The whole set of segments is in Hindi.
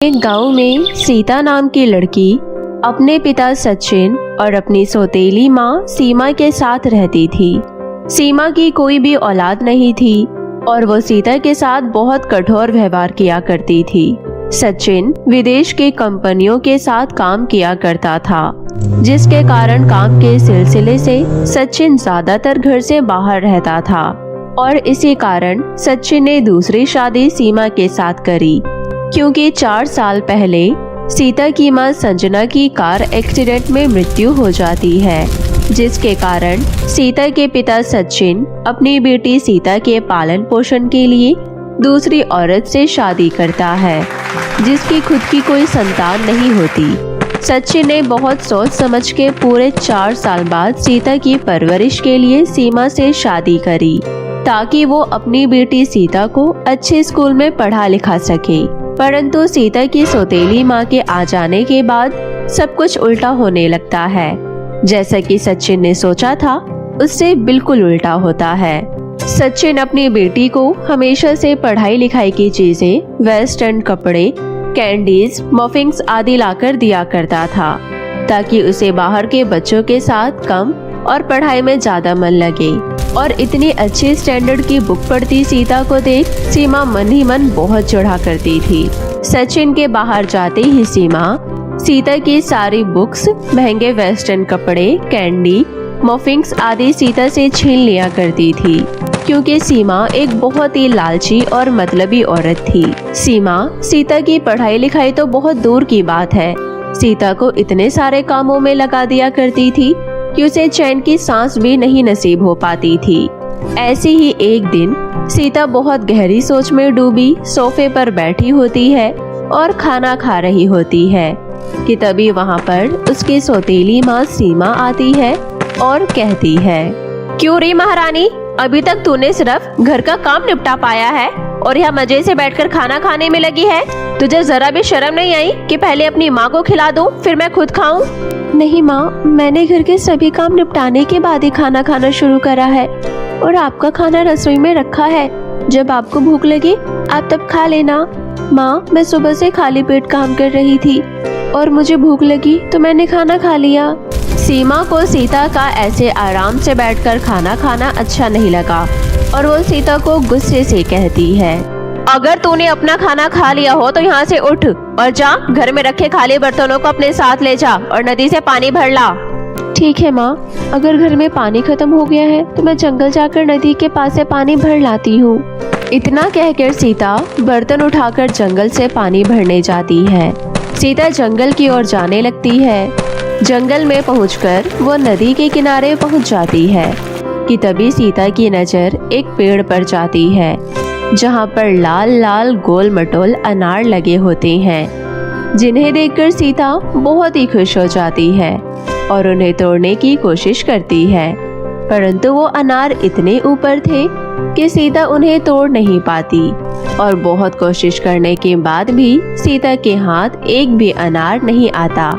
एक गांव में सीता नाम की लड़की अपने पिता सचिन और अपनी सौतेली माँ सीमा के साथ रहती थी। सीमा की कोई भी औलाद नहीं थी और वो सीता के साथ बहुत कठोर व्यवहार किया करती थी। सचिन विदेश की कंपनियों के साथ काम किया करता था, जिसके कारण काम के सिलसिले से सचिन ज्यादातर घर से बाहर रहता था और इसी कारण सचिन ने दूसरी शादी सीमा के साथ करी, क्योंकि 4 साल पहले सीता की मां संजना की कार एक्सीडेंट में मृत्यु हो जाती है, जिसके कारण सीता के पिता सचिन अपनी बेटी सीता के पालन पोषण के लिए दूसरी औरत से शादी करता है, जिसकी खुद की कोई संतान नहीं होती। सचिन ने बहुत सोच समझ के पूरे 4 साल बाद सीता की परवरिश के लिए सीमा से शादी करी, ताकि वो अपनी बेटी सीता को अच्छे स्कूल में पढ़ा लिखा सके। परंतु सीता की सौतेली माँ के आ जाने के बाद सब कुछ उल्टा होने लगता है। जैसा कि सचिन ने सोचा था, उससे बिल्कुल उल्टा होता है। सचिन अपनी बेटी को हमेशा से पढ़ाई लिखाई की चीजें, वेस्टर्न कपड़े, कैंडीज, मफिन्स आदि लाकर दिया करता था, ताकि उसे बाहर के बच्चों के साथ कम और पढ़ाई में ज्यादा मन लगे। और इतनी अच्छी स्टैंडर्ड की बुक पढ़ती सीता को देख सीमा मन ही मन बहुत चढ़ा करती थी। सचिन के बाहर जाते ही सीता की सारी बुक्स, महंगे वेस्टर्न कपड़े, कैंडी, मफिन्स आदि सीता से छीन लिया करती थी, क्योंकि सीमा एक बहुत ही लालची और मतलबी औरत थी। सीता की पढ़ाई लिखाई तो बहुत दूर की बात है, सीता को इतने सारे कामों में लगा दिया करती थी कि उसे चैन की सांस भी नहीं नसीब हो पाती थी। ऐसी ही एक दिन सीता बहुत गहरी सोच में डूबी सोफे पर बैठी होती है और खाना खा रही होती है कि तभी वहाँ पर उसकी सौतेली माँ सीमा आती है और कहती है, क्यों रे महारानी, अभी तक तूने सिर्फ घर का काम निपटा पाया है और यहाँ मजे से बैठकर खाना खाने में लगी है? तुझे जरा भी शर्म नहीं आई कि पहले अपनी माँ को खिला दूं, फिर मैं खुद खाऊं? नहीं माँ, मैंने घर के सभी काम निपटाने के बाद ही खाना खाना शुरू करा है और आपका खाना रसोई में रखा है। जब आपको भूख लगे आप तब खा लेना। माँ, मैं सुबह से खाली पेट काम कर रही थी और मुझे भूख लगी तो मैंने खाना खा लिया। सीमा को सीता का ऐसे आराम से बैठकर खाना खाना अच्छा नहीं लगा और वो सीता को गुस्से से कहती है, अगर तूने अपना खाना खा लिया हो तो यहाँ से उठ और जा, घर में रखे खाली बर्तनों को अपने साथ ले जा और नदी से पानी भर ला। ठीक है माँ, अगर घर में पानी खत्म हो गया है तो मैं जंगल जाकर नदी के पास से पानी भर लाती हूँ। इतना कहकर सीता बर्तन उठाकर जंगल से पानी भरने जाती है। सीता जंगल की ओर जाने लगती है। जंगल में पहुंचकर वो नदी के किनारे पहुंच जाती है कि तभी सीता की नजर एक पेड़ पर जाती है, जहां पर लाल लाल गोल मटोल अनार लगे होते हैं, जिन्हें देखकर सीता बहुत ही खुश हो जाती है और उन्हें तोड़ने की कोशिश करती है। परंतु वो अनार इतने ऊपर थे कि सीता उन्हें तोड़ नहीं पाती और बहुत कोशिश करने के बाद भी सीता के हाथ एक भी अनार नहीं आता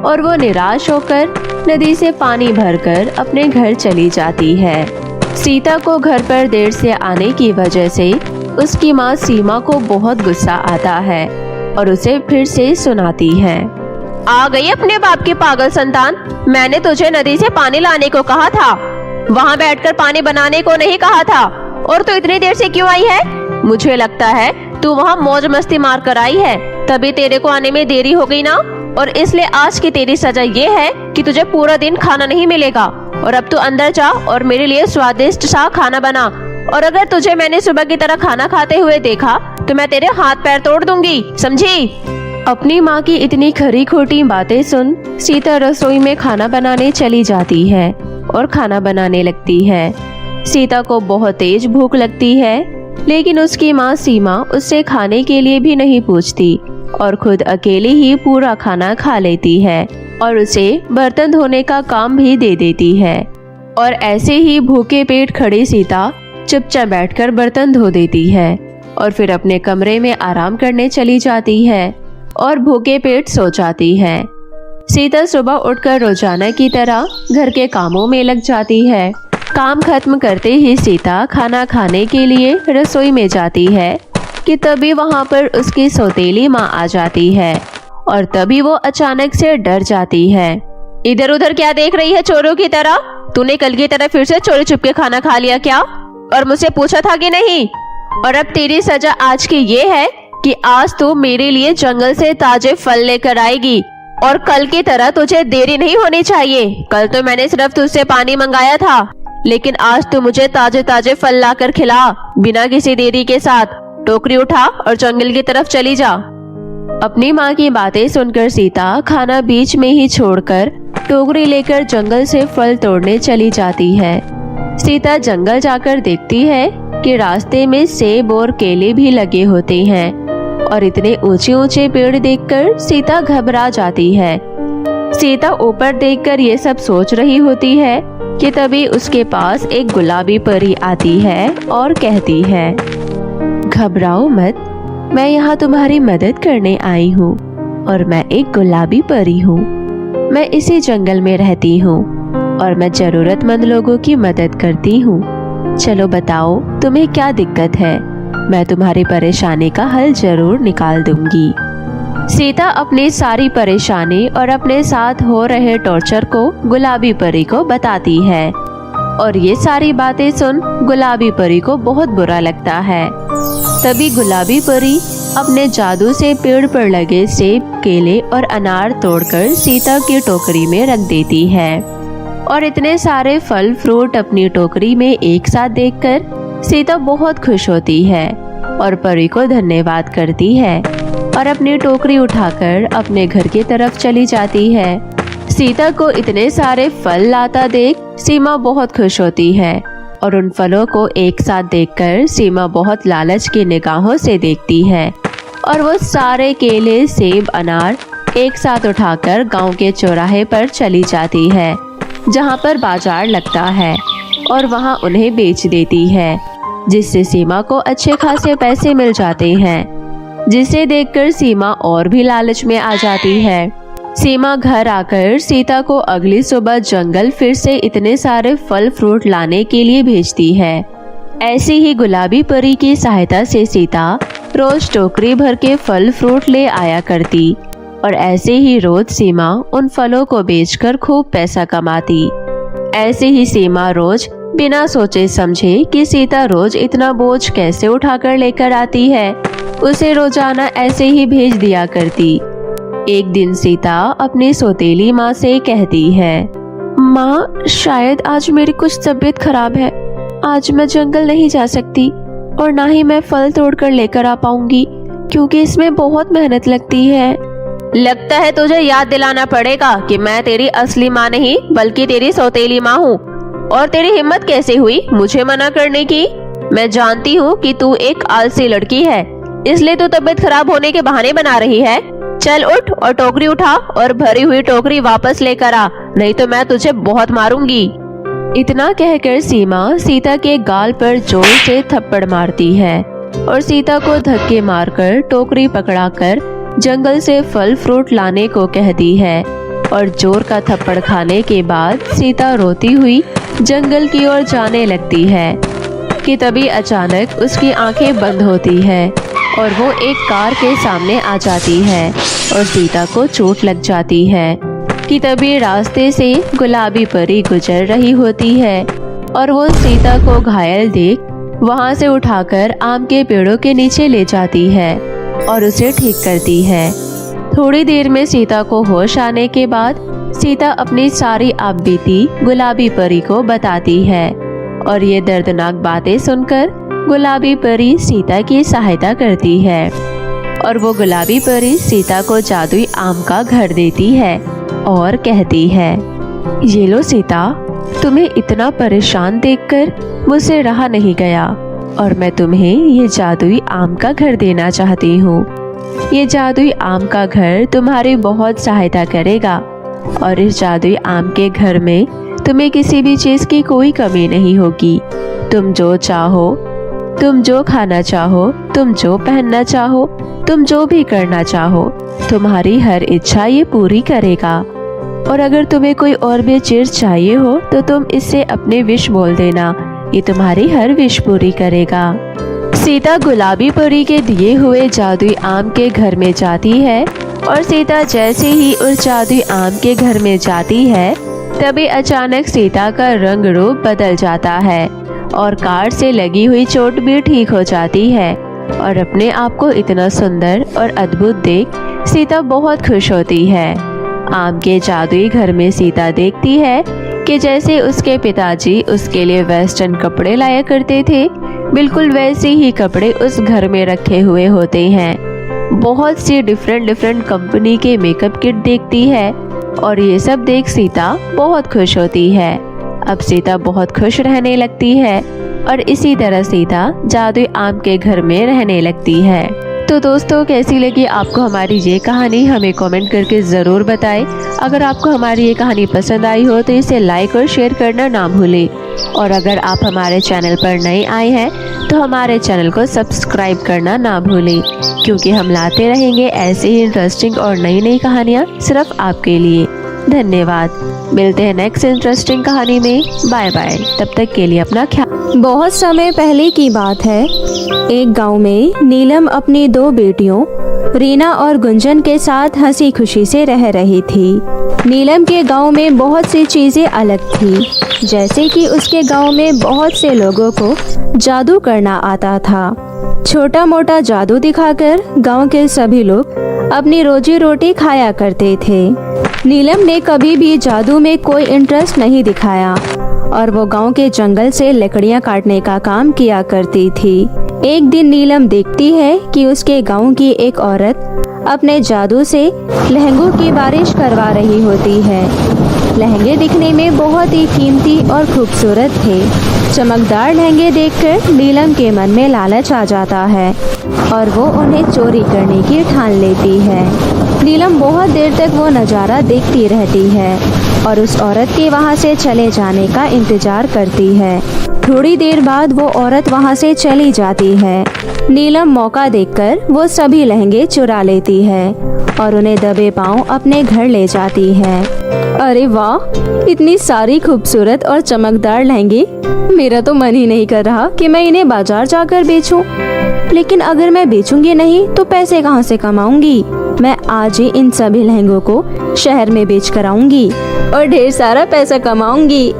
और वो निराश होकर नदी से पानी भरकर अपने घर चली जाती है। सीता को घर पर देर से आने की वजह से उसकी माँ सीमा को बहुत गुस्सा आता है और उसे फिर से सुनाती है, आ गई अपने बाप की पागल संतान, मैंने तुझे नदी से पानी लाने को कहा था, वहाँ बैठकर पानी बनाने को नहीं कहा था, और तू इतनी देर से क्यों आई है? मुझे लगता है तू वहाँ मौज मस्ती मार कर आई है, तभी तेरे को आने में देरी हो गई ना, और इसलिए आज की तेरी सजा ये है कि तुझे पूरा दिन खाना नहीं मिलेगा। और अब तू अंदर जा और मेरे लिए स्वादिष्ट सा खाना बना, और अगर तुझे मैंने सुबह की तरह खाना खाते हुए देखा तो मैं तेरे हाथ पैर तोड़ दूंगी, समझी? अपनी माँ की इतनी खरी खोटी बातें सुन सीता रसोई में खाना बनाने चली जाती है और खाना बनाने लगती है। सीता को बहुत तेज भूख लगती है, लेकिन उसकी माँ सीमा उससे खाने के लिए भी नहीं पूछती और खुद अकेले ही पूरा खाना खा लेती है और उसे बर्तन धोने का काम भी दे देती है। और ऐसे ही भूखे पेट खड़ी सीता चुपचाप बैठकर बर्तन धो देती है और फिर अपने कमरे में आराम करने चली जाती है और भूखे पेट सो जाती है। सीता सुबह उठकर रोजाना की तरह घर के कामों में लग जाती है। काम खत्म करते ही सीता खाना खाने के लिए रसोई में जाती है कि तभी वहाँ पर उसकी सौतेली माँ आ जाती है और तभी वो अचानक से डर जाती है। इधर उधर क्या देख रही है चोरों की तरह? तूने कल की तरह फिर से चोरी छुप के खाना खा लिया क्या? और मुझसे पूछा था कि नहीं? और अब तेरी सजा आज की ये है कि आज तू मेरे लिए जंगल से ताजे फल लेकर आएगी और कल की तरह तुझे देरी नहीं होनी चाहिए। कल तो मैंने सिर्फ तुझसे पानी मंगाया था, लेकिन आज तू मुझे ताजे ताजे फल लाकर खिला बिना किसी देरी के साथ। टोकरी उठा और जंगल की तरफ चली जा। अपनी माँ की बातें सुनकर सीता खाना बीच में ही छोड़कर टोकरी लेकर जंगल से फल तोड़ने चली जाती है। सीता जंगल जाकर देखती है कि रास्ते में सेब और केले भी लगे होते हैं और इतने ऊंचे ऊंचे पेड़ देखकर सीता घबरा जाती है। सीता ऊपर देखकर ये सब सोच रही होती है कि तभी उसके पास एक गुलाबी परी आती है और कहती है, घबराओ मत, मैं यहाँ तुम्हारी मदद करने आई हूँ और मैं एक गुलाबी परी हूँ। मैं इसी जंगल में रहती हूँ और मैं जरूरतमंद लोगों की मदद करती हूँ। चलो बताओ तुम्हें क्या दिक्कत है, मैं तुम्हारी परेशानी का हल जरूर निकाल दूंगी। सीता अपनी सारी परेशानी और अपने साथ हो रहे टॉर्चर को गुलाबी परी को बताती है और ये सारी बातें सुन गुलाबी परी को बहुत बुरा लगता है। तभी गुलाबी परी अपने जादू से पेड़ पर लगे सेब, केले और अनार तोड़कर सीता की टोकरी में रख देती है और इतने सारे फल फ्रूट अपनी टोकरी में एक साथ देखकर सीता बहुत खुश होती है और परी को धन्यवाद करती है और अपनी टोकरी उठाकर अपने घर की तरफ चली जाती है। सीता को इतने सारे फल लाता देख सीमा बहुत खुश होती है और उन फलों को एक साथ देखकर सीमा बहुत लालच की निगाहों से देखती है और वो सारे केले, सेब, अनार एक साथ उठाकर गांव के चौराहे पर चली जाती है जहां पर बाजार लगता है और वहां उन्हें बेच देती है, जिससे सीमा को अच्छे खासे पैसे मिल जाते हैं, जिसे देखकर सीमा और भी लालच में आ जाती है। सीमा घर आकर सीता को अगली सुबह जंगल फिर से इतने सारे फल फ्रूट लाने के लिए भेजती है। ऐसी ही गुलाबी परी की सहायता से सीता रोज टोकरी भर के फल फ्रूट ले आया करती और ऐसे ही रोज सीमा उन फलों को बेचकर खूब पैसा कमाती। ऐसे ही सीमा रोज बिना सोचे समझे कि सीता रोज इतना बोझ कैसे उठाकर लेकर आती है, उसे रोजाना ऐसे ही भेज दिया करती। एक दिन सीता अपनी सौतेली माँ से कहती है, माँ शायद आज मेरी कुछ तबीयत खराब है, आज मैं जंगल नहीं जा सकती और ना ही मैं फल तोड़कर लेकर आ पाऊंगी क्योंकि इसमें बहुत मेहनत लगती है। लगता है तुझे याद दिलाना पड़ेगा कि मैं तेरी असली माँ नहीं बल्कि तेरी सौतेली माँ हूँ। और तेरी हिम्मत कैसे हुई मुझे मना करने की? मैं जानती हूँ कि तू एक आलसी लड़की है, इसलिए तू तबीयत खराब होने के बहाने बना रही है। चल उठ और टोकरी उठा और भरी हुई टोकरी वापस लेकर आ, नहीं तो मैं तुझे बहुत मारूंगी। इतना कहकर सीमा सीता के गाल पर जोर से थप्पड़ मारती है और सीता को धक्के मारकर टोकरी पकड़ाकर जंगल से फल फ्रूट लाने को कहती है और जोर का थप्पड़ खाने के बाद सीता रोती हुई जंगल की ओर जाने लगती है कि तभी अचानक उसकी आंखें बंद होती है और वो एक कार के सामने आ जाती है और सीता को चोट लग जाती है कि तभी रास्ते से गुलाबी परी गुजर रही होती है और वो सीता को घायल देख वहां से उठाकर आम के पेड़ों के नीचे ले जाती है और उसे ठीक करती है। थोड़ी देर में सीता को होश आने के बाद सीता अपनी सारी आपबीती गुलाबी परी को बताती है और ये दर्दनाक बातें सुनकर गुलाबी परी सीता की सहायता करती है और वो गुलाबी परी सीता को जादुई आम का घर देती है और कहती है, ये लो सीता, तुम्हें इतना परेशान देखकर मुझसे रहा नहीं गया और मैं तुम्हें ये जादुई आम का घर देना चाहती हूँ। ये जादुई आम का घर तुम्हारी बहुत सहायता करेगा और इस जादुई आम के घर में तुम्हें किसी भी चीज की कोई कमी नहीं होगी। तुम जो चाहो, तुम जो खाना चाहो, तुम जो पहनना चाहो, तुम जो भी करना चाहो, तुम्हारी हर इच्छा ये पूरी करेगा। और अगर तुम्हें कोई और भी चीज चाहिए हो तो तुम इससे अपने विश बोल देना, ये तुम्हारी हर विश पूरी करेगा। सीता गुलाबी परी के दिए हुए जादुई आम के घर में जाती है और सीता जैसे ही उस जादुई आम के घर में जाती है तभी अचानक सीता का रंग रूप बदल जाता है और कार से लगी हुई चोट भी ठीक हो जाती है। और अपने आप को इतना सुंदर और अद्भुत देख सीता बहुत खुश होती है। आम के जादुई घर में सीता देखती है कि जैसे उसके पिताजी उसके लिए वेस्टर्न कपड़े लाया करते थे, बिल्कुल वैसे ही कपड़े उस घर में रखे हुए होते हैं। बहुत सी डिफरेंट कंपनी के मेकअप किट देखती है और ये सब देख सीता बहुत खुश होती है। अब सीता बहुत खुश रहने लगती है और इसी तरह सीता जादुई आम के घर में रहने लगती है। तो दोस्तों, कैसी लगी आपको हमारी ये कहानी, हमें कमेंट करके ज़रूर बताएं। अगर आपको हमारी ये कहानी पसंद आई हो तो इसे लाइक और शेयर करना ना भूलें। और अगर आप हमारे चैनल पर नए आए हैं तो हमारे चैनल को सब्सक्राइब करना ना भूलें, क्योंकि हम लाते रहेंगे ऐसे ही इंटरेस्टिंग और नई नई कहानियाँ सिर्फ आपके लिए। धन्यवाद। मिलते हैं नेक्स्ट इंटरेस्टिंग कहानी में। Bye bye. तब तक के लिए अपना ख्याल। बहुत समय पहले की बात है। एक गांव में नीलम अपनी 2 बेटियों रीना और गुंजन के साथ हंसी खुशी से रह रही थी। नीलम के गांव में बहुत सी चीजें अलग थी, जैसे कि उसके गांव में बहुत से लोगों को जादू करना आता था। छोटा मोटा जादू दिखाकर गांव के सभी लोग अपनी रोजी रोटी खाया करते थे। नीलम ने कभी भी जादू में कोई इंटरेस्ट नहीं दिखाया और वो गांव के जंगल से लकड़ियां काटने का काम किया करती थी। एक दिन नीलम देखती है कि उसके गांव की एक औरत अपने जादू से लहंगों की बारिश करवा रही होती है। लहंगे दिखने में बहुत ही कीमती और खूबसूरत थे। चमकदार लहंगे देखकर नीलम के मन में लालच आ जाता है और वो उन्हें चोरी करने की ठान लेती है। नीलम बहुत देर तक वो नज़ारा देखती रहती है और उस औरत के वहाँ से चले जाने का इंतजार करती है। थोड़ी देर बाद वो औरत वहाँ से चली जाती है। नीलम मौका देखकर वो सभी लहंगे चुरा लेती है और उन्हें दबे पांव अपने घर ले जाती है। अरे वाह, इतनी सारी खूबसूरत और चमकदार लहंगे! मेरा तो मन ही नहीं कर रहा कि मैं इन्हें बाजार जाकर बेचूं। लेकिन अगर मैं बेचूंगी नहीं तो पैसे कहाँ से कमाऊंगी? मैं आज ही इन सभी लहंगों को शहर में बेच कर आऊंगी और ढेर सारा पैसा कमाऊंगी।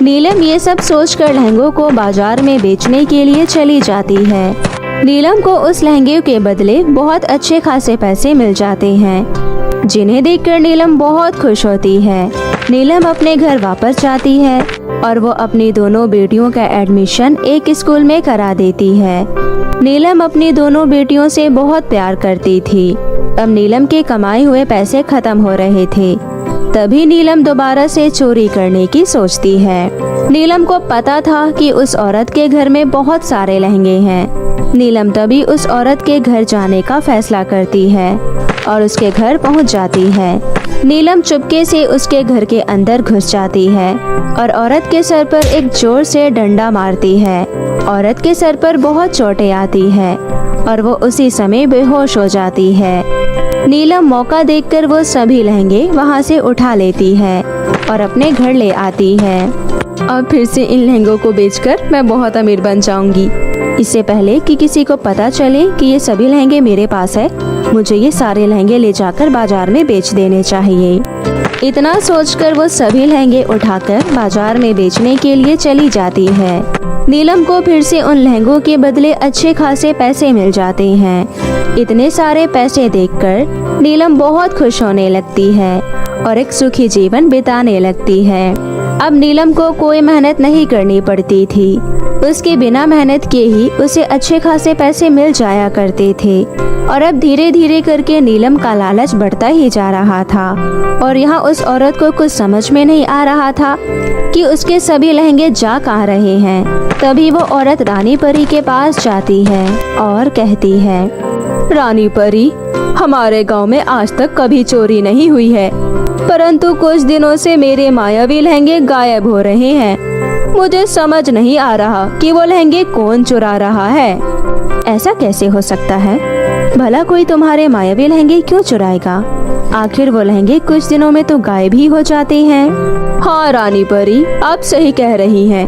नीलम ये सब सोचकर लहंगों को बाजार में बेचने के लिए चली जाती है। नीलम को उस लहंगे के बदले बहुत अच्छे खासे पैसे मिल जाते हैं, जिन्हें देखकर नीलम बहुत खुश होती है। नीलम अपने घर वापस जाती है और वो अपनी दोनों बेटियों का एडमिशन एक स्कूल में करा देती है। नीलम अपनी दोनों बेटियों से बहुत प्यार करती थी। अब नीलम के कमाए हुए पैसे खत्म हो रहे थे। तभी नीलम दोबारा से चोरी करने की सोचती है। नीलम को पता था कि उस औरत के घर में बहुत सारे लहंगे हैं। नीलम तभी उस औरत के घर जाने का फैसला करती है और उसके घर पहुंच जाती है। नीलम चुपके से उसके घर के अंदर घुस जाती है और औरत के सर पर एक जोर से डंडा मारती है। औरत के सर पर बहुत चोटें आती है और वो उसी समय बेहोश हो जाती है। नीलम मौका देखकर वो सभी लहंगे वहाँ से उठा लेती है और अपने घर ले आती है। अब फिर से इन लहंगों को बेचकर मैं बहुत अमीर बन जाऊंगी। इससे पहले कि किसी को पता चले कि ये सभी लहंगे मेरे पास है, मुझे ये सारे लहंगे ले जाकर बाजार में बेच देने चाहिए। इतना सोचकर वो सभी लहंगे उठाकर बाजार में बेचने के लिए चली जाती है। नीलम को फिर से उन लहंगों के बदले अच्छे खासे पैसे मिल जाते हैं। इतने सारे पैसे देखकर नीलम बहुत खुश होने लगती है और एक सुखी जीवन बिताने लगती है। अब नीलम को कोई मेहनत नहीं करनी पड़ती थी। उसके बिना मेहनत के ही उसे अच्छे खासे पैसे मिल जाया करते थे और अब धीरे धीरे करके नीलम का लालच बढ़ता ही जा रहा था। और यहाँ उस औरत को कुछ समझ में नहीं आ रहा था कि उसके सभी लहंगे जा कहाँ रहे हैं। तभी वो औरत रानी परी के पास जाती है और कहती है, रानी परी, हमारे गांव में आज तक कभी चोरी नहीं हुई है, परंतु कुछ दिनों से मेरे मायावी लहंगे गायब हो रहे हैं। मुझे समझ नहीं आ रहा कि वो लहंगे कौन चुरा रहा है। ऐसा कैसे हो सकता है? भला कोई तुम्हारे मायावी लहंगे क्यों चुराएगा? आखिर वो लहंगे कुछ दिनों में तो गायब ही हो जाते हैं। हाँ रानी परी, आप सही कह रही हैं।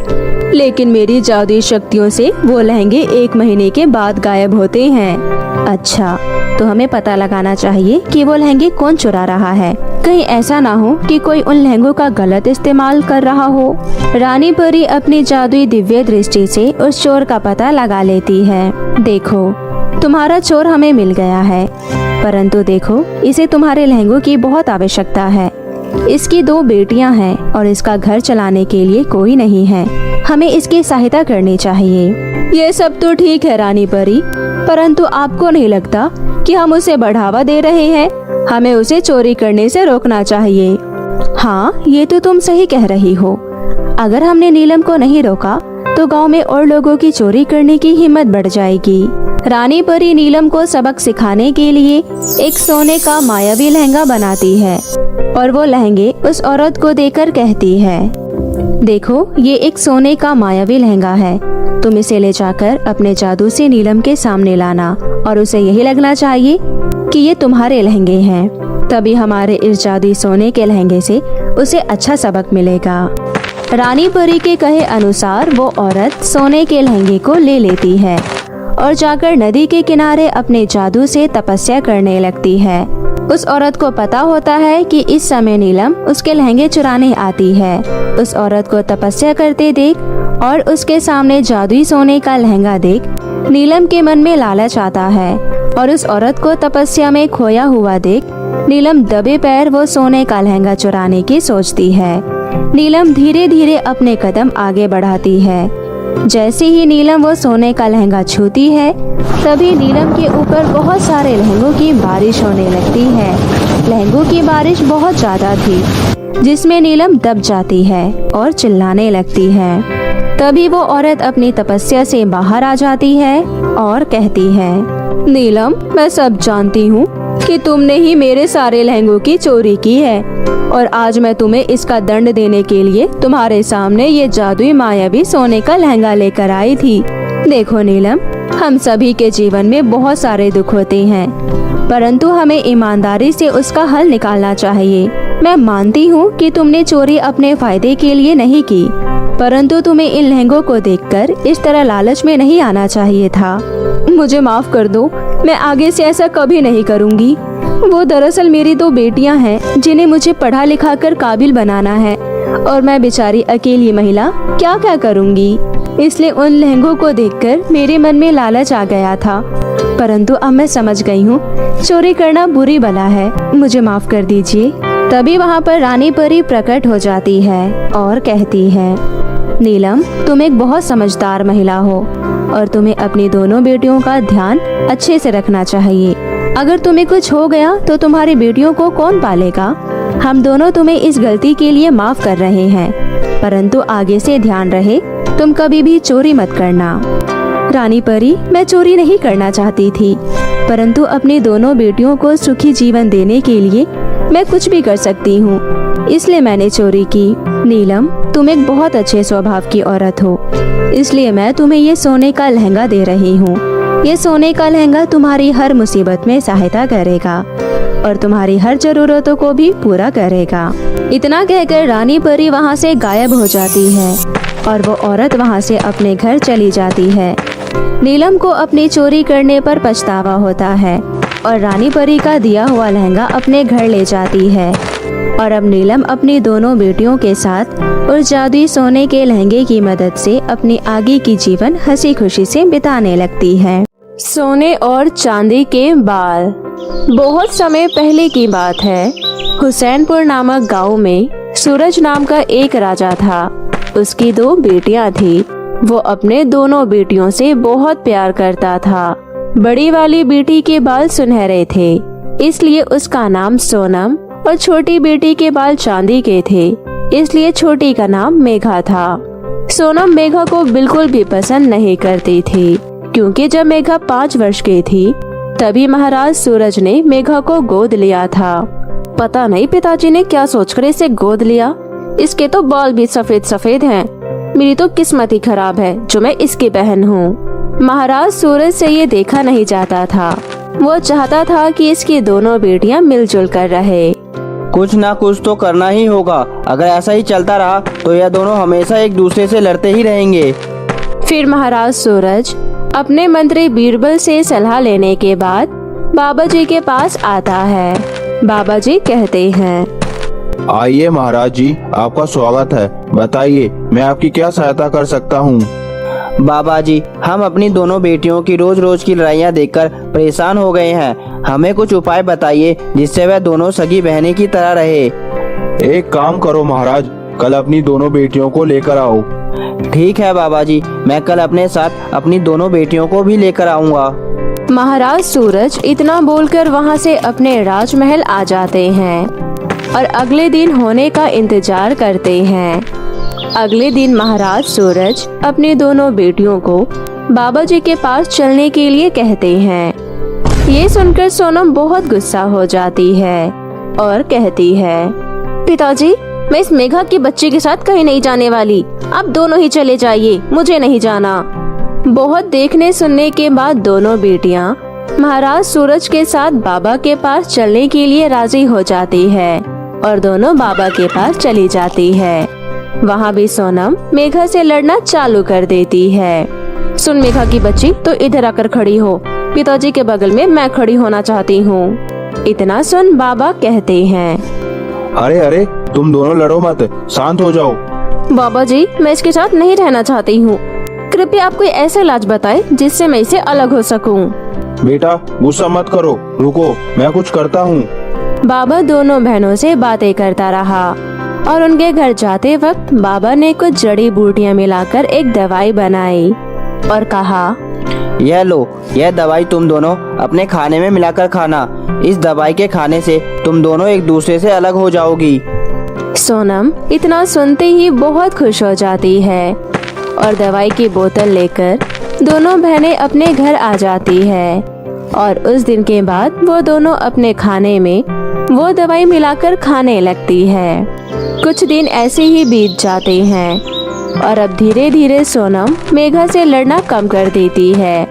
लेकिन मेरी जादुई शक्तियों से वो लहंगे 1 महीने के बाद गायब होते हैं। अच्छा, तो हमें पता लगाना चाहिए कि वो लहंगे कौन चुरा रहा है। कहीं ऐसा ना हो कि कोई उन लहंगों का गलत इस्तेमाल कर रहा हो। रानी परी अपनी जादुई दिव्य दृष्टि से उस चोर का पता लगा लेती है। देखो, तुम्हारा चोर हमें मिल गया है, परंतु देखो, इसे तुम्हारे लहंगों की बहुत आवश्यकता है। इसकी 2 बेटियां हैं और इसका घर चलाने के लिए कोई नहीं है। हमें इसकी सहायता करनी चाहिए। ये सब तो ठीक है रानी परी, परंतु आपको नहीं लगता कि हम उसे बढ़ावा दे रहे हैं? हमें उसे चोरी करने से रोकना चाहिए। हाँ, ये तो तुम सही कह रही हो। अगर हमने नीलम को नहीं रोका तो गांव में और लोगों की चोरी करने की हिम्मत बढ़ जाएगी। रानी परी नीलम को सबक सिखाने के लिए एक सोने का मायावी लहंगा बनाती है और वो लहंगे उस औरत को देकर कहती है, देखो, ये एक सोने का मायावी लहंगा है। तुम इसे ले जाकर अपने जादू से नीलम के सामने लाना और उसे यही लगना चाहिए कि ये तुम्हारे लहंगे हैं। तभी हमारे इस जादुई सोने के लहंगे से उसे अच्छा सबक मिलेगा। रानी परी के कहे अनुसार वो औरत सोने के लहंगे को ले लेती है और जाकर नदी के किनारे अपने जादू से तपस्या करने लगती है। उस औरत को पता होता है कि इस समय नीलम उसके लहंगे चुराने आती है। उस औरत को तपस्या करते देख और उसके सामने जादुई सोने का लहंगा देख नीलम के मन में लालच आता है और उस औरत को तपस्या में खोया हुआ देख नीलम दबे पैर वो सोने का लहंगा चुराने की सोचती है। नीलम धीरे धीरे अपने कदम आगे बढ़ाती है। जैसे ही नीलम वो सोने का लहंगा छूती है, तभी नीलम के ऊपर बहुत सारे लहंगों की बारिश होने लगती है। लहंगों की बारिश बहुत ज्यादा थी, जिसमें नीलम दब जाती है और चिल्लाने लगती है। तभी वो औरत अपनी तपस्या से बाहर आ जाती है और कहती है, नीलम, मैं सब जानती हूँ कि तुमने ही मेरे सारे लहंगों की चोरी की है और आज मैं तुम्हें इसका दंड देने के लिए तुम्हारे सामने ये जादुई मायावी सोने का लहंगा लेकर आई थी। देखो नीलम, हम सभी के जीवन में बहुत सारे दुख होते हैं, परंतु हमें ईमानदारी से उसका हल निकालना चाहिए। मैं मानती हूँ कि तुमने चोरी अपने फायदे के लिए नहीं की, परंतु तुम्हें इन लहंगों को देखकर इस तरह लालच में नहीं आना चाहिए था। मुझे माफ कर दो, मैं आगे से ऐसा कभी नहीं करूँगी। वो दरअसल मेरी 2 बेटियां हैं जिन्हें मुझे पढ़ा लिखा कर काबिल बनाना है और मैं बेचारी अकेली महिला क्या क्या करूँगी। इसलिए उन लहंगों को देखकर मेरे मन में लालच आ गया था, परंतु अब मैं समझ गई हूँ चोरी करना बुरी बला है। मुझे माफ कर दीजिए। तभी वहाँ पर रानी परी प्रकट हो जाती है और कहती है, नीलम, तुम एक बहुत समझदार महिला हो और तुम्हें अपनी दोनों बेटियों का ध्यान अच्छे से रखना चाहिए। अगर तुम्हें कुछ हो गया तो तुम्हारी बेटियों को कौन पालेगा? हम दोनों तुम्हें इस गलती के लिए माफ कर रहे हैं, परंतु आगे से ध्यान रहे तुम कभी भी चोरी मत करना। रानी परी, मैं चोरी नहीं करना चाहती थी, परंतु अपनी दोनों बेटियों को सुखी जीवन देने के लिए मैं कुछ भी कर सकती हूँ, इसलिए मैंने चोरी की। नीलम, तुम एक बहुत अच्छे स्वभाव की औरत हो, इसलिए मैं तुम्हें ये सोने का लहंगा दे रही हूँ। ये सोने का लहंगा तुम्हारी हर मुसीबत में सहायता करेगा और तुम्हारी हर जरूरतों को भी पूरा करेगा। इतना कहकर रानी परी वहाँ से गायब हो जाती है और वो औरत वहाँ से अपने घर चली जाती है। नीलम को अपनी चोरी करने पर पछतावा होता है और रानी परी का दिया हुआ लहंगा अपने घर ले जाती है और अब नीलम अपनी दोनों बेटियों के साथ उस जादुई सोने के लहंगे की मदद से अपनी आगे की जीवन हंसी खुशी से बिताने लगती है। सोने और चांदी के बाल। बहुत समय पहले की बात है। हुसैनपुर नामक गांव में सूरज नाम का एक राजा था। उसकी 2 बेटियां थी। वो अपने दोनों बेटियों से बहुत प्यार करता था। बड़ी वाली बेटी के बाल सुनहरे थे, इसलिए उसका नाम सोनम, और छोटी बेटी के बाल चांदी के थे, इसलिए छोटी का नाम मेघा था। सोनम मेघा को बिल्कुल भी पसंद नहीं करती थी, क्योंकि जब मेघा 5 वर्ष की थी तभी महाराज सूरज ने मेघा को गोद लिया था। पता नहीं पिताजी ने क्या सोचकर इसे गोद लिया। इसके तो बाल भी सफेद सफेद हैं। मेरी तो किस्मत ही खराब है जो मैं इसकी बहन हूँ। महाराज सूरज से ये देखा नहीं जाता था। वो चाहता था कि इसकी दोनों बेटियां मिलजुल कर रहे। कुछ ना कुछ तो करना ही होगा। अगर ऐसा ही चलता रहा तो यह दोनों हमेशा एक दूसरे से लड़ते ही रहेंगे। फिर महाराज सूरज अपने मंत्री बीरबल से सलाह लेने के बाद बाबा जी के पास आता है। बाबा जी कहते हैं, आइए महाराज जी, आपका स्वागत है। बताइए मैं आपकी क्या सहायता कर सकता हूँ। बाबा जी, हम अपनी दोनों बेटियों की रोज रोज की लड़ाइयाँ देखकर परेशान हो गए हैं। हमें कुछ उपाय बताइए जिससे वह दोनों सगी बहनें की तरह रहे। एक काम करो महाराज, कल अपनी दोनों बेटियों को लेकर आओ। ठीक है बाबा जी, मैं कल अपने साथ अपनी दोनों बेटियों को भी लेकर आऊँगा। महाराज सूरज इतना बोलकर वहाँ से अपने राजमहल आ जाते हैं और अगले दिन होने का इंतजार करते हैं। अगले दिन महाराज सूरज अपनी दोनों बेटियों को बाबा जी के पास चलने के लिए कहते हैं। ये सुनकर सोनम बहुत गुस्सा हो जाती है और कहती है, पिताजी, मैं इस मेघा की बच्ची के साथ कहीं नहीं जाने वाली। आप दोनों ही चले जाइए, मुझे नहीं जाना। बहुत देखने सुनने के बाद दोनों बेटियां महाराज सूरज के साथ बाबा के पास चलने के लिए राजी हो जाती है और दोनों बाबा के पास चली जाती है। वहाँ भी सोनम मेघा से लड़ना चालू कर देती है। सुन मेघा की बच्ची, तो इधर आकर खड़ी हो। पिताजी के बगल में मैं खड़ी होना चाहती हूँ। इतना सुन बाबा कहते हैं, अरे अरे, तुम दोनों लड़ो मत, शांत हो जाओ। बाबा जी, मैं इसके साथ नहीं रहना चाहती हूँ। कृपया आप कोई ऐसा इलाज बताएं जिससे मैं इसे अलग हो सकूं। बेटा गुस्सा मत करो, रुको मैं कुछ करता हूँ। बाबा दोनों बहनों से बातें करता रहा और उनके घर जाते वक्त बाबा ने कुछ जड़ी बूटियां मिलाकर एक दवाई बनाई और कहा, यह लो, यह दवाई तुम दोनों अपने खाने में मिलाकर खाना। इस दवाई के खाने से तुम दोनों एक दूसरे से अलग हो जाओगी। सोनम इतना सुनते ही बहुत खुश हो जाती है और दवाई की बोतल लेकर दोनों बहनें अपने घर आ जाती है और उस दिन के बाद वो दोनों अपने खाने में वो दवाई मिलाकर खाने लगती है। कुछ दिन ऐसे ही बीत जाते हैं और अब धीरे धीरे सोनम मेघा से लड़ना कम कर देती है।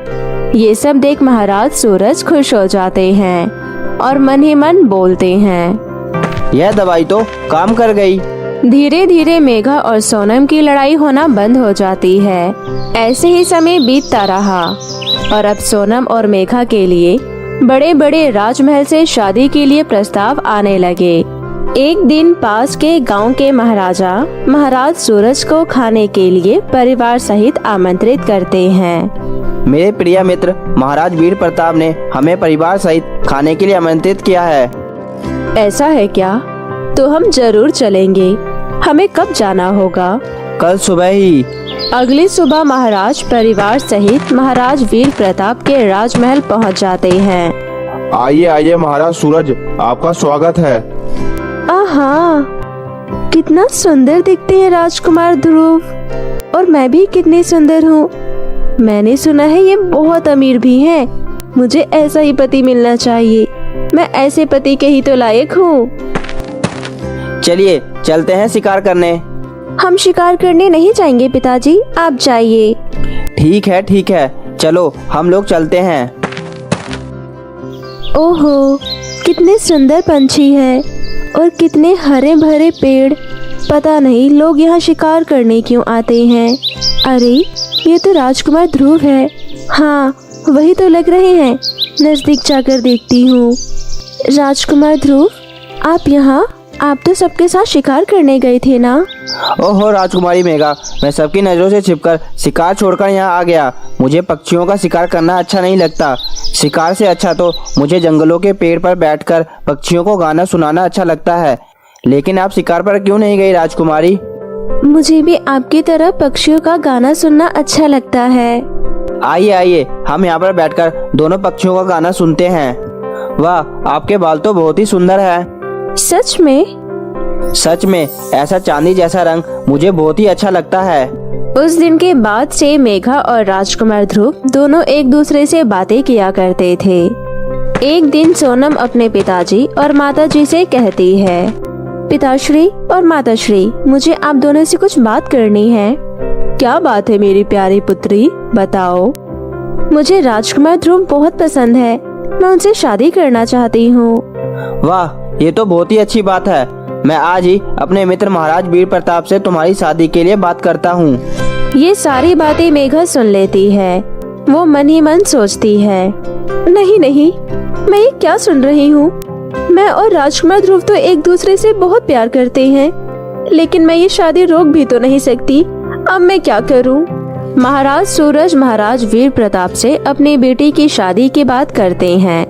ये सब देख महाराज सूरज खुश हो जाते हैं और मन ही मन बोलते हैं, यह दवाई तो काम कर गई। धीरे धीरे मेघा और सोनम की लड़ाई होना बंद हो जाती है। ऐसे ही समय बीतता रहा और अब सोनम और मेघा के लिए बड़े बड़े राजमहल से शादी के लिए प्रस्ताव आने लगे। एक दिन पास के गांव के महाराजा महाराज सूरज को खाने के लिए परिवार सहित आमंत्रित करते हैं। मेरे प्रिय मित्र महाराज वीर प्रताप ने हमें परिवार सहित खाने के लिए आमंत्रित किया है। ऐसा है क्या? तो हम जरूर चलेंगे। हमें कब जाना होगा? कल सुबह ही। अगली सुबह महाराज परिवार सहित महाराज वीर प्रताप के राजमहल पहुंच जाते हैं। आइए आइए महाराज सूरज, आपका स्वागत है। आहा, कितना सुंदर दिखते हैं राजकुमार ध्रुव, और मैं भी कितनी सुंदर हूँ। मैंने सुना है ये बहुत अमीर भी हैं। मुझे ऐसा ही पति मिलना चाहिए। मैं ऐसे पति के ही तो लायक हूँ। चलिए चलते हैं शिकार करने। हम शिकार करने नहीं जाएंगे पिताजी, आप जाइए। ठीक है, चलो हम लोग चलते हैं। ओहो, कितने सुंदर पंछी हैं और कितने हरे भरे पेड़। पता नहीं लोग यहाँ शिकार करने क्यों आते हैं। अरे, ये तो राजकुमार ध्रुव है। हाँ, वही तो लग रहे हैं। नजदीक जाकर देखती हूँ। राजकुमार ध्रुव, आप यहाँ? आप तो सबके साथ शिकार करने गए थे ना? ओहो राजकुमारी मेघा, मैं सबकी नजरों से छिपकर शिकार छोड़कर यहाँ आ गया। मुझे पक्षियों का शिकार करना अच्छा नहीं लगता। शिकार से अच्छा तो मुझे जंगलों के पेड़ पर बैठकर पक्षियों को गाना सुनाना अच्छा लगता है। लेकिन आप शिकार पर क्यों नहीं गई राजकुमारी? मुझे भी आपकी तरह पक्षियों का गाना सुनना अच्छा लगता है। आइए आइए, हम यहाँ पर बैठकर दोनों पक्षियों का गाना सुनते हैं। वाह, आपके बाल तो बहुत ही सुंदर है। सच में? सच में, ऐसा चांदी जैसा रंग मुझे बहुत ही अच्छा लगता है। उस दिन के बाद से मेघा और राजकुमार ध्रुव दोनों एक दूसरे से बातें किया करते थे। एक दिन सोनम अपने पिताजी और माताजी से कहती है, पिताश्री और माताश्री, मुझे आप दोनों से कुछ बात करनी है। क्या बात है मेरी प्यारी पुत्री, बताओ। मुझे राजकुमार ध्रुव बहुत पसंद है। मैं उनसे शादी करना चाहती हूँ। वाह, ये तो बहुत ही अच्छी बात है। मैं आज ही अपने मित्र महाराज वीर प्रताप से तुम्हारी शादी के लिए बात करता हूँ। ये सारी बातें मेघा सुन लेती है। वो मन ही मन सोचती है, नहीं नहीं, मैं ये क्या सुन रही हूँ। मैं और राजकुमार ध्रुव तो एक दूसरे से बहुत प्यार करते हैं, लेकिन मैं ये शादी रोक भी तो नहीं सकती। अब मैं क्या करूँ। महाराज सूरज महाराज वीर प्रताप से अपनी बेटी की शादी की बात करते हैं।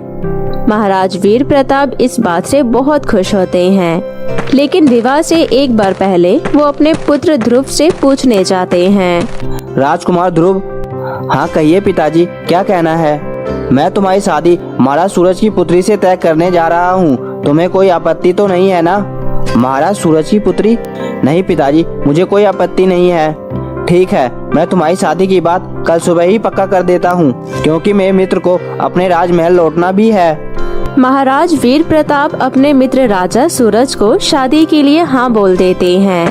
महाराज वीर प्रताप इस बात से बहुत खुश होते हैं, लेकिन विवाह से एक बार पहले वो अपने पुत्र ध्रुव से पूछने जाते हैं। राजकुमार ध्रुव, हाँ कहिए पिताजी, क्या कहना है? मैं तुम्हारी शादी महाराज सूरज की पुत्री से तय करने जा रहा हूँ। तुम्हें कोई आपत्ति तो नहीं है ना? महाराज सूरज की पुत्री? नहीं पिताजी, मुझे कोई आपत्ति नहीं है। ठीक है, मैं तुम्हारी शादी की बात कल सुबह ही पक्का कर देता हूँ, क्योंकि मेरे मित्र को अपने राजमहल लौटना भी है। महाराज वीर प्रताप अपने मित्र राजा सूरज को शादी के लिए हाँ बोल देते हैं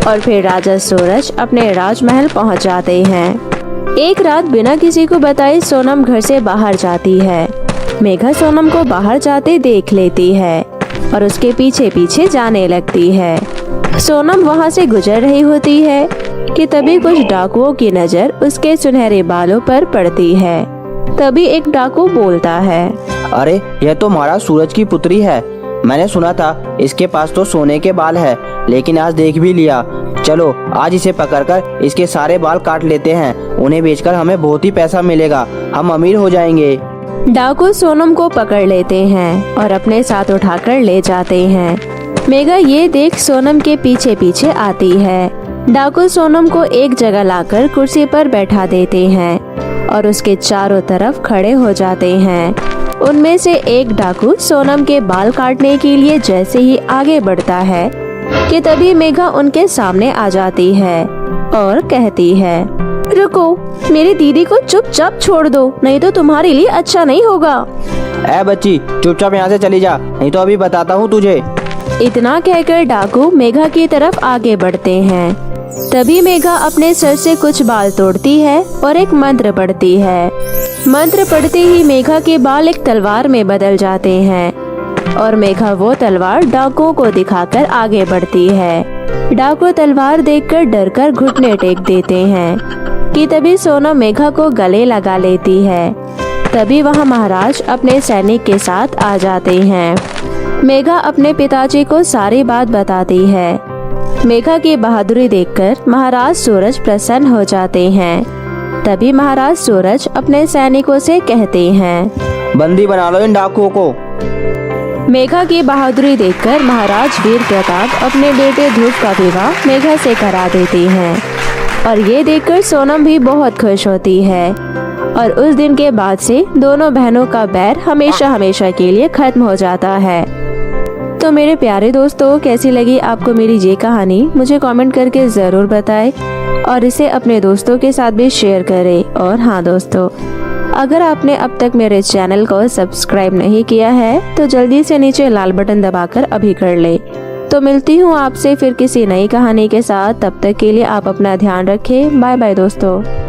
और फिर राजा सूरज अपने राजमहल पहुंच जाते हैं। एक रात बिना किसी को बताए सोनम घर से बाहर जाती है। मेघा सोनम को बाहर जाते देख लेती है और उसके पीछे पीछे जाने लगती है। सोनम वहां से गुजर रही होती है कि तभी कुछ डाकुओं की नजर उसके सुनहरे बालों पर पड़ती है। तभी एक डाकू बोलता है, अरे यह तो महाराज सूरज की पुत्री है। मैंने सुना था इसके पास तो सोने के बाल है, लेकिन आज देख भी लिया। चलो आज इसे पकड़कर इसके सारे बाल काट लेते हैं। उन्हें बेचकर हमें बहुत ही पैसा मिलेगा, हम अमीर हो जाएंगे। डाकू सोनम को पकड़ लेते हैं और अपने साथ उठाकर ले जाते हैं। मेघा ये देख सोनम के पीछे पीछे आती है। डाकू सोनम को एक जगह लाकर कुर्सी पर बैठा देते हैं और उसके चारों तरफ खड़े हो जाते हैं। उनमें से एक डाकू सोनम के बाल काटने के लिए जैसे ही आगे बढ़ता है कि तभी मेघा उनके सामने आ जाती है और कहती है, रुको, मेरी दीदी को चुपचाप छोड़ दो, नहीं तो तुम्हारे लिए अच्छा नहीं होगा। ऐ बच्ची, चुपचाप यहाँ से चली जा, नहीं तो अभी बताता हूँ तुझे। इतना कहकर डाकू मेघा की तरफ आगे बढ़ते हैं। तभी मेघा अपने सर से कुछ बाल तोड़ती है और एक मंत्र पढ़ती है। मंत्र पढ़ते ही मेघा के बाल एक तलवार में बदल जाते हैं और मेघा वो तलवार डाकुओं को दिखाकर आगे बढ़ती है। डाकू तलवार देखकर डरकर घुटने टेक देते हैं कि तभी सोनम मेघा को गले लगा लेती है। तभी वहाँ महाराज अपने सैनिक के साथ आ जाते हैं। मेघा अपने पिताजी को सारी बात बताती है। मेघा की बहादुरी देखकर महाराज सूरज प्रसन्न हो जाते हैं। तभी महाराज सूरज अपने सैनिकों से कहते हैं, बंदी बना लो इन डाकुओं को। मेघा की बहादुरी देखकर महाराज वीर प्रताप अपने बेटे ध्रुव का विवाह मेघा से करा देते हैं और ये देखकर सोनम भी बहुत खुश होती है। और उस दिन के बाद से दोनों बहनों का बैर हमेशा हमेशा के लिए खत्म हो जाता है। तो मेरे प्यारे दोस्तों, कैसी लगी आपको मेरी ये कहानी, मुझे कमेंट करके ज़रूर बताएं और इसे अपने दोस्तों के साथ भी शेयर करें। और हाँ दोस्तों, अगर आपने अब तक मेरे चैनल को सब्सक्राइब नहीं किया है तो जल्दी से नीचे लाल बटन दबाकर अभी कर ले। तो मिलती हूँ आपसे फिर किसी नई कहानी के साथ। तब तक के लिए आप अपना ध्यान रखें। बाय बाय दोस्तों।